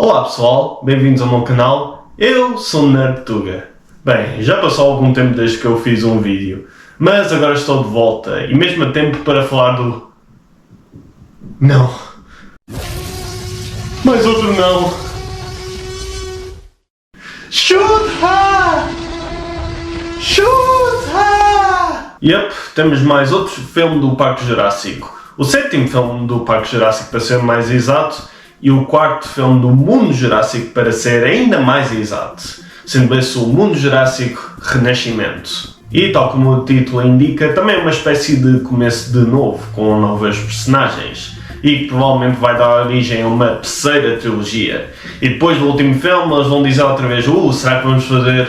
Olá pessoal, bem-vindos ao meu canal, eu sou o Nerd Tuga. Bem, já passou algum tempo desde que eu fiz um vídeo, mas agora estou de volta e mesmo a tempo para falar do... Não. Mais outro não. Shoot-ha! Shoot-ha! Yep, temos mais outro filme do Parque Jurássico. O sétimo filme do Parque Jurássico, para ser mais exato, e o quarto filme do Mundo Jurássico, para ser ainda mais exato, sendo esse o Mundo Jurássico Renascimento. E, tal como o título indica, também é uma espécie de começo de novo, com novas personagens, e que provavelmente vai dar origem a uma terceira trilogia. E depois do último filme eles vão dizer outra vez, será que vamos fazer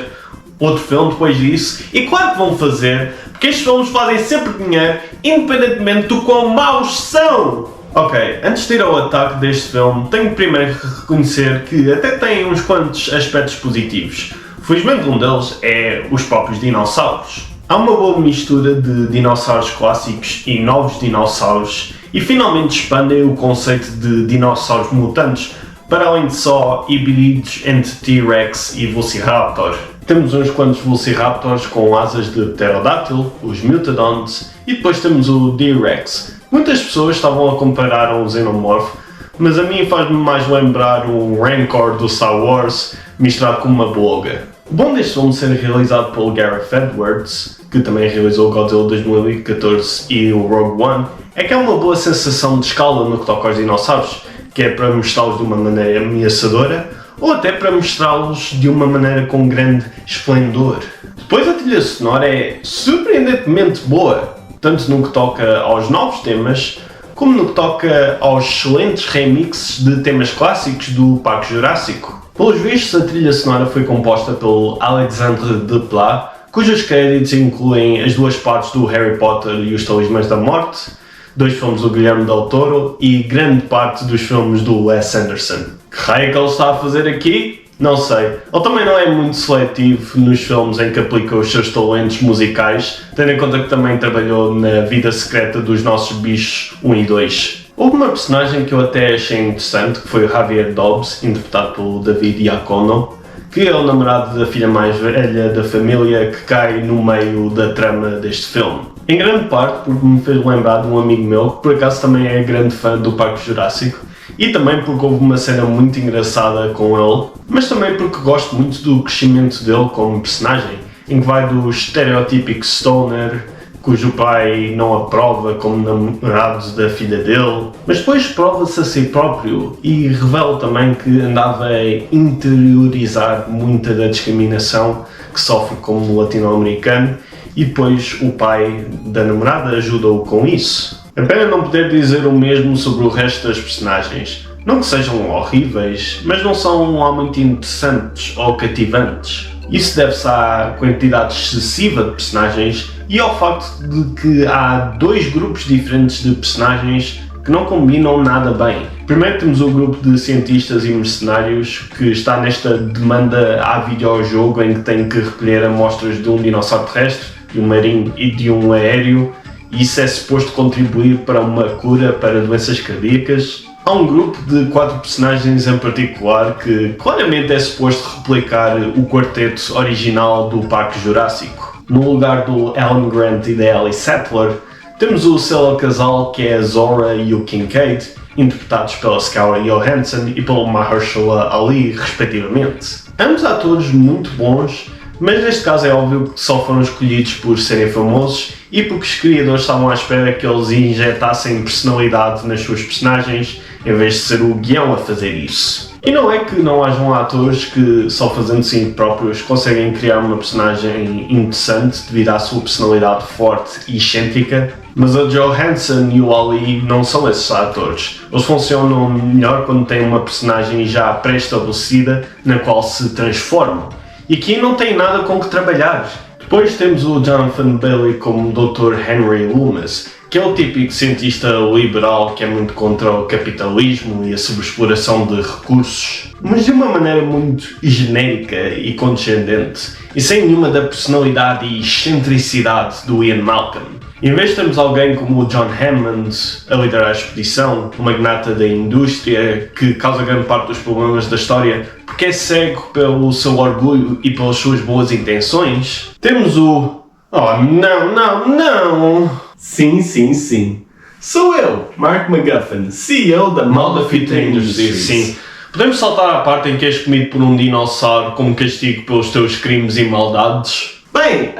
outro filme depois disso? E claro que vão fazer, porque estes filmes fazem sempre dinheiro, independentemente do quão maus são! Ok, antes de ir ao ataque deste filme, tenho primeiro que reconhecer que até tem uns quantos aspectos positivos. Felizmente um deles é os próprios dinossauros. Há uma boa mistura de dinossauros clássicos e novos dinossauros e finalmente expandem o conceito de dinossauros mutantes para além de só híbridos entre T-Rex e Velociraptor. Temos uns quantos Velociraptors com asas de pterodáctilo, os Mutodons, e depois temos o D-Rex. Muitas pessoas estavam a comparar um Xenomorph, mas a mim faz-me mais lembrar um Rancor do Star Wars misturado com uma Beluga. O bom deste filme ser realizado pelo Gareth Edwards, que também realizou Godzilla 2014 e o Rogue One, é que há uma boa sensação de escala no que toca aos dinossauros, que é para mostrá-los de uma maneira ameaçadora, ou até para mostrá-los de uma maneira com grande esplendor. Depois a trilha sonora é surpreendentemente boa, tanto no que toca aos novos temas, como no que toca aos excelentes remixes de temas clássicos do Parque Jurássico. Pelos vistos, a trilha sonora foi composta pelo Alexandre Desplat, cujos créditos incluem as duas partes do Harry Potter e os Talismãs da Morte, 2 filmes do Guilherme Del Toro e grande parte dos filmes do Wes Anderson. Que raio é que ele está a fazer aqui? Não sei. Ele também não é muito seletivo nos filmes em que aplica os seus talentos musicais, tendo em conta que também trabalhou na Vida Secreta dos Nossos Bichos 1 e 2. Houve uma personagem que eu até achei interessante, que foi o Javier Dobbs, interpretado pelo David Iacono, que é o namorado da filha mais velha da família que cai no meio da trama deste filme. Em grande parte porque me fez lembrar de um amigo meu que por acaso também é grande fã do Parque Jurássico e também porque houve uma cena muito engraçada com ele, mas também porque gosto muito do crescimento dele como personagem, em que vai do estereotípico stoner, cujo pai não aprova como namorado da filha dele, mas depois prova-se a si próprio e revela também que andava a interiorizar muita da discriminação que sofre como latino-americano e depois o pai da namorada ajuda-o com isso. É pena não poder dizer o mesmo sobre o resto das personagens. Não que sejam horríveis, mas não são lá muito interessantes ou cativantes. Isso deve-se à quantidade excessiva de personagens e ao facto de que há 2 grupos diferentes de personagens que não combinam nada bem. Primeiro temos o grupo de cientistas e mercenários que está nesta demanda à videojogo em que tem que recolher amostras de um dinossauro terrestre, de um marinho e de um aéreo, e isso é suposto contribuir para uma cura para doenças cardíacas. Há um grupo de 4 personagens em particular que claramente é suposto replicar o quarteto original do Parque Jurássico. No lugar do Alan Grant e da Ellie Sattler, temos o stellar casal que é a Zora e o Kincaid, interpretados pela Scarlett Johansson e pelo Mahershala Ali, respectivamente. Ambos atores muito bons, mas neste caso é óbvio que só foram escolhidos por serem famosos e porque os criadores estavam à espera que eles injetassem personalidade nas suas personagens, em vez de ser o guião a fazer isso. E não é que não hajam atores que, só fazendo si próprios, conseguem criar uma personagem interessante devido à sua personalidade forte e excêntrica, mas a Johansson e o Ali não são esses atores. Eles funcionam melhor quando têm uma personagem já pré-estabelecida na qual se transformam. E aqui não tem nada com que trabalhar. Depois temos o Jonathan Bailey como Dr. Henry Loomis, que é o típico cientista liberal que é muito contra o capitalismo e a sobreexploração de recursos, mas de uma maneira muito genérica e condescendente, e sem nenhuma da personalidade e excentricidade do Ian Malcolm. Em vez de termos alguém como o John Hammond a liderar a expedição, um magnata da indústria que causa grande parte dos problemas da história porque é cego pelo seu orgulho e pelas suas boas intenções, temos o... Oh, não! Sim. Sou eu, Mark McGuffin, CEO da Malafita Industries. Sim. Podemos saltar à parte em que és comido por um dinossauro como castigo pelos teus crimes e maldades? Bem,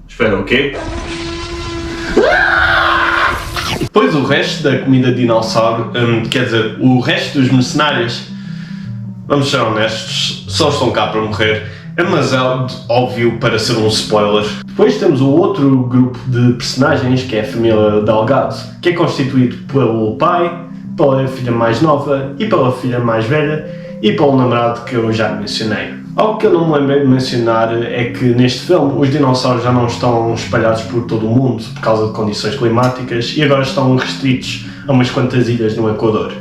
espera o quê? Pois o resto da comida de dinossauro, quer dizer, o resto dos mercenários, vamos ser honestos, só estão cá para morrer. É demasiado óbvio para ser um spoiler. Depois temos o outro grupo de personagens, que é a família Delgado, que é constituído pelo pai, pela filha mais nova e pela filha mais velha e pelo namorado que eu já mencionei. Algo que eu não me lembrei de mencionar é que neste filme os dinossauros já não estão espalhados por todo o mundo por causa de condições climáticas e agora estão restritos a umas quantas ilhas no Equador.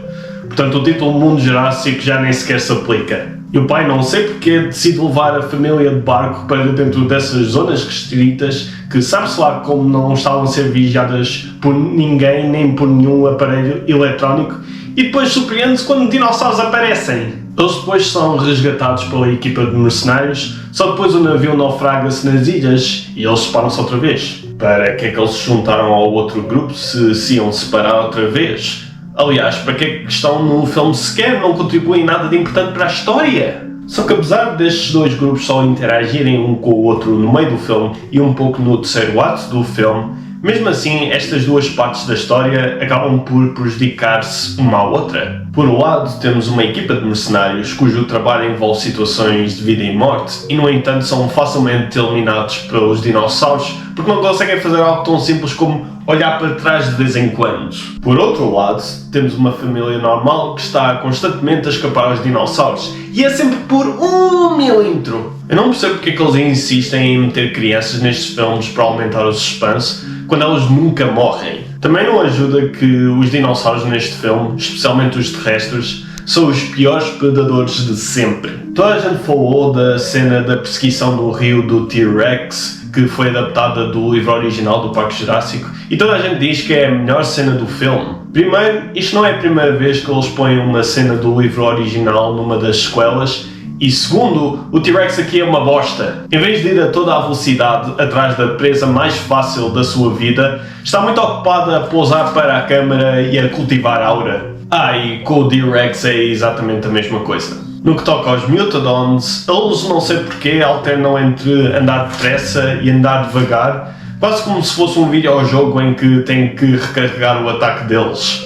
Portanto, o título Mundo Jurássico já nem sequer se aplica. E o pai, não sei porque, decide levar a família de barco para dentro dessas zonas restritas que sabe-se lá como não estavam a ser vigiadas por ninguém nem por nenhum aparelho eletrónico e depois surpreende-se quando dinossauros aparecem. Eles depois são resgatados pela equipa de mercenários, só depois o navio naufraga-se nas ilhas e eles separam-se outra vez. Para que é que eles se juntaram ao outro grupo se iam separar outra vez? Aliás, para que é que estão no filme sequer? Não contribuem nada de importante para a história. Só que apesar destes dois grupos só interagirem um com o outro no meio do filme e um pouco no terceiro ato do filme, mesmo assim estas duas partes da história acabam por prejudicar-se uma à outra. Por um lado, temos uma equipa de mercenários cujo trabalho envolve situações de vida e morte e, no entanto, são facilmente eliminados pelos dinossauros porque não conseguem fazer algo tão simples como olhar para trás de vez em quando. Por outro lado, temos uma família normal que está constantemente a escapar aos dinossauros e é sempre por 1 milímetro. Eu não percebo porque é que eles insistem em meter crianças nestes filmes para aumentar o suspense quando elas nunca morrem. Também não ajuda que os dinossauros neste filme, especialmente os terrestres, são os piores predadores de sempre. Toda a gente falou da cena da perseguição no rio do T-Rex, que foi adaptada do livro original do Parque Jurássico, e toda a gente diz que é a melhor cena do filme. Primeiro, isto não é a primeira vez que eles põem uma cena do livro original numa das sequelas, e segundo, o T-Rex aqui é uma bosta. Em vez de ir a toda a velocidade atrás da presa mais fácil da sua vida, está muito ocupada a pousar para a câmara e a cultivar aura. E com o T-Rex é exatamente a mesma coisa. No que toca aos Mutadons, eles não sei porque alternam entre andar depressa e andar devagar, quase como se fosse um videojogo em que tem que recarregar o ataque deles.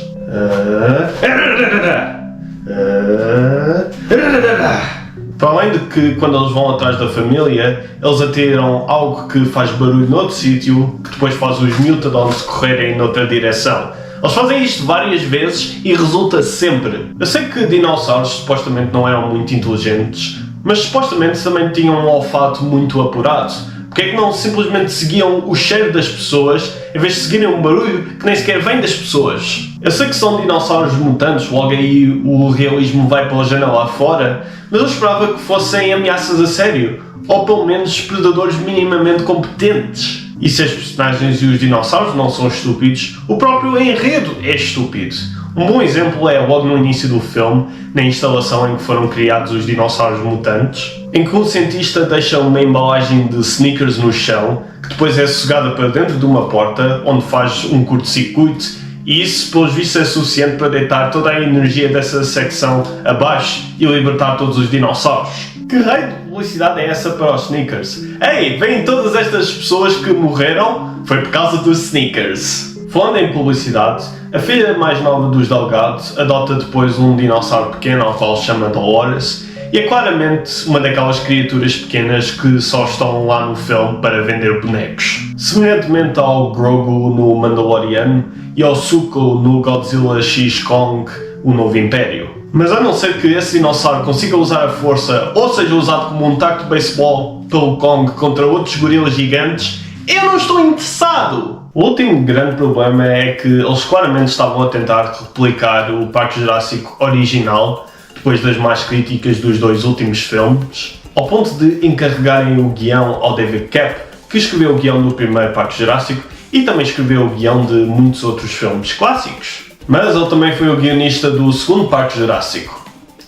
Para além de que, quando eles vão atrás da família, eles atiram algo que faz barulho noutro sítio, que depois faz os Mutadons correrem noutra direção. Eles fazem isto várias vezes e resulta sempre. Eu sei que dinossauros supostamente não eram muito inteligentes, mas supostamente também tinham um olfato muito apurado. Porque é que não simplesmente seguiam o cheiro das pessoas em vez de seguirem um barulho que nem sequer vem das pessoas? Eu sei que são dinossauros mutantes, logo aí o realismo vai pela janela fora, mas eu esperava que fossem ameaças a sério, ou pelo menos predadores minimamente competentes. E se as personagens e os dinossauros não são estúpidos, o próprio enredo é estúpido. Um bom exemplo é logo no início do filme, na instalação em que foram criados os dinossauros mutantes, em que um cientista deixa uma embalagem de sneakers no chão, que depois é sugada para dentro de uma porta, onde faz um curto-circuito, e isso, pelos vistos, é suficiente para deitar toda a energia dessa secção abaixo e libertar todos os dinossauros. Que raio de publicidade é essa para os sneakers? Ei, veem todas estas pessoas que morreram? Foi por causa dos sneakers. Falando em publicidade, a filha mais nova dos Delgado adota depois um dinossauro pequeno ao qual se chama Dolores e é claramente uma daquelas criaturas pequenas que só estão lá no filme para vender bonecos. Semelhantemente ao Grogu no Mandaloriano e ao Zuko no Godzilla X Kong, o Novo Império. Mas a não ser que esse dinossauro consiga usar a força ou seja usado como um taco de beisebol pelo Kong contra outros gorilas gigantes, eu não estou interessado! O último grande problema é que eles claramente estavam a tentar replicar o Parque Jurássico original, depois das más críticas dos dois últimos filmes, ao ponto de encarregarem o guião ao David Koepp, que escreveu o guião do primeiro Parque Jurássico, e também escreveu o guião de muitos outros filmes clássicos. Mas ele também foi o guionista do segundo Parque Jurássico,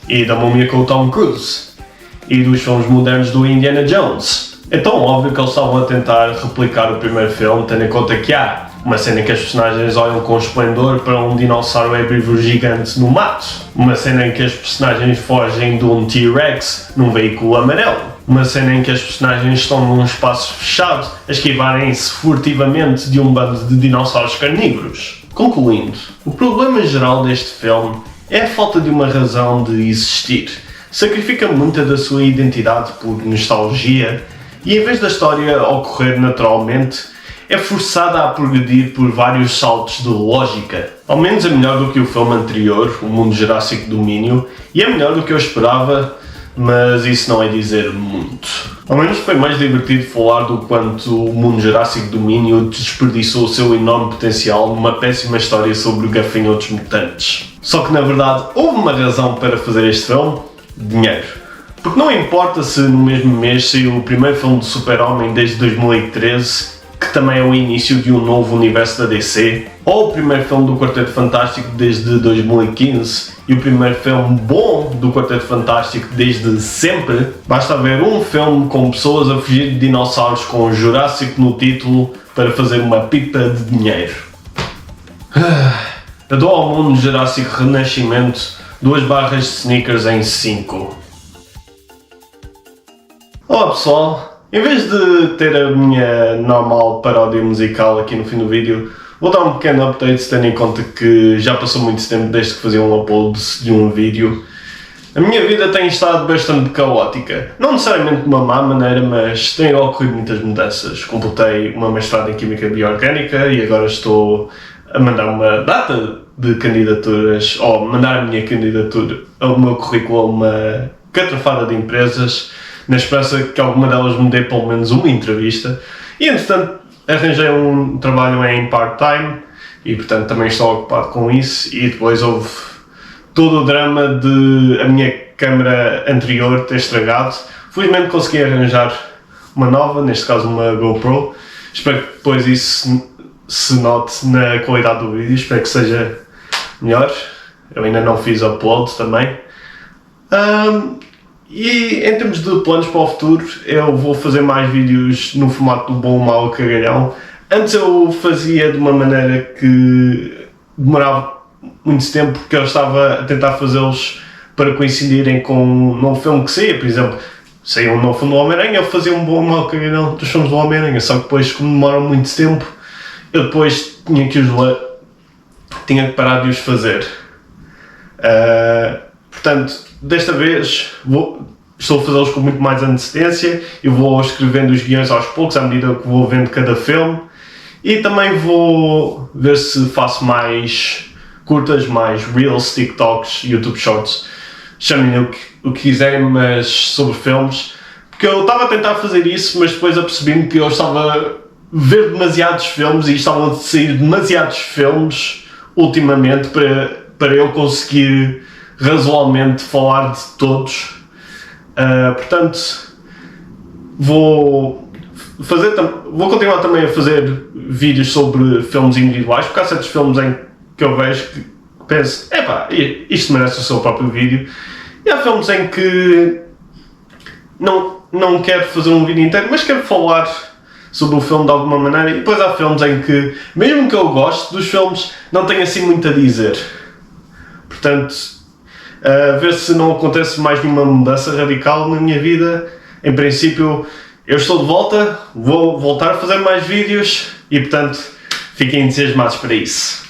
e da Múmia com o Tom Cruise, e dos filmes modernos do Indiana Jones. É tão óbvio que eles estavam a tentar replicar o primeiro filme, tendo em conta que há uma cena em que as personagens olham com esplendor para um dinossauro herbívoro gigante no mato, uma cena em que as personagens fogem de um T-Rex num veículo amarelo, uma cena em que as personagens estão num espaço fechado a esquivarem-se furtivamente de um bando de dinossauros carnívoros. Concluindo, o problema geral deste filme é a falta de uma razão de existir. Sacrifica muita da sua identidade por nostalgia e, em vez da história ocorrer naturalmente, é forçada a progredir por vários saltos de lógica. Ao menos é melhor do que o filme anterior, O Mundo Jurássico Domínio, e é melhor do que eu esperava, mas isso não é dizer muito. Ao menos foi mais divertido falar do quanto O Mundo Jurássico Domínio desperdiçou o seu enorme potencial numa péssima história sobre gafanhotos mutantes. Só que na verdade houve uma razão para fazer este filme: dinheiro. Porque não importa se no mesmo mês saiu o primeiro filme de Super-Homem desde 2013, que também é o início de um novo universo da DC, ou o primeiro filme do Quarteto Fantástico desde 2015 e o primeiro filme bom do Quarteto Fantástico desde sempre, basta ver um filme com pessoas a fugir de dinossauros com Jurássico no título para fazer uma pipa de dinheiro. Eu dou ao Mundo Jurássico Renascimento 2 barras de sneakers em 5. Olá pessoal! Em vez de ter a minha normal paródia musical aqui no fim do vídeo, vou dar um pequeno update, tendo em conta que já passou muito tempo desde que fazia um upload de um vídeo. A minha vida tem estado bastante caótica. Não necessariamente de uma má maneira, mas têm ocorrido muitas mudanças. Completei uma mestrado em Química Bioorgânica e agora estou a mandar uma data de candidaturas, ou mandar a minha candidatura, o meu currículo a uma catrafada de empresas, na esperança que alguma delas me dê pelo menos uma entrevista. E entretanto arranjei um trabalho em part-time e portanto também estou ocupado com isso. E depois houve todo o drama de a minha câmera anterior ter estragado. Felizmente consegui arranjar uma nova, neste caso uma GoPro. Espero que depois isso se note na qualidade do vídeo, espero que seja melhor. Eu ainda não fiz upload também. E em termos de planos para o futuro, eu vou fazer mais vídeos no formato do bom, mau, cagalhão. Antes eu fazia de uma maneira que demorava muito tempo, porque eu estava a tentar fazê-los para coincidirem com um novo filme que saía. Por exemplo, saía um novo filme do Homem-Aranha, eu fazia um bom, mau, cagalhão dos filmes do Homem-Aranha. Só que depois, como demoram muito tempo, eu depois tinha que parar de os fazer. Portanto, desta vez estou a fazê-los com muito mais antecedência e vou escrevendo os guiões aos poucos à medida que vou vendo cada filme, e também vou ver se faço mais curtas, mais reels, TikToks, YouTube Shorts, chamem-lhe o que quiserem, mas sobre filmes, porque eu estava a tentar fazer isso, mas depois apercebi-me que eu estava a ver demasiados filmes e estavam a sair demasiados filmes ultimamente para eu conseguir razoavelmente falar de todos. Portanto, vou continuar também a fazer vídeos sobre filmes individuais, porque há certos filmes em que eu vejo que penso, isto merece o seu próprio vídeo, e há filmes em que não quero fazer um vídeo inteiro, mas quero falar sobre o filme de alguma maneira, e depois há filmes em que, mesmo que eu goste dos filmes, não tenho assim muito a dizer. Portanto, ver se não acontece mais nenhuma mudança radical na minha vida. Em princípio, eu estou de volta, vou voltar a fazer mais vídeos e, portanto, fiquem entusiasmados para isso.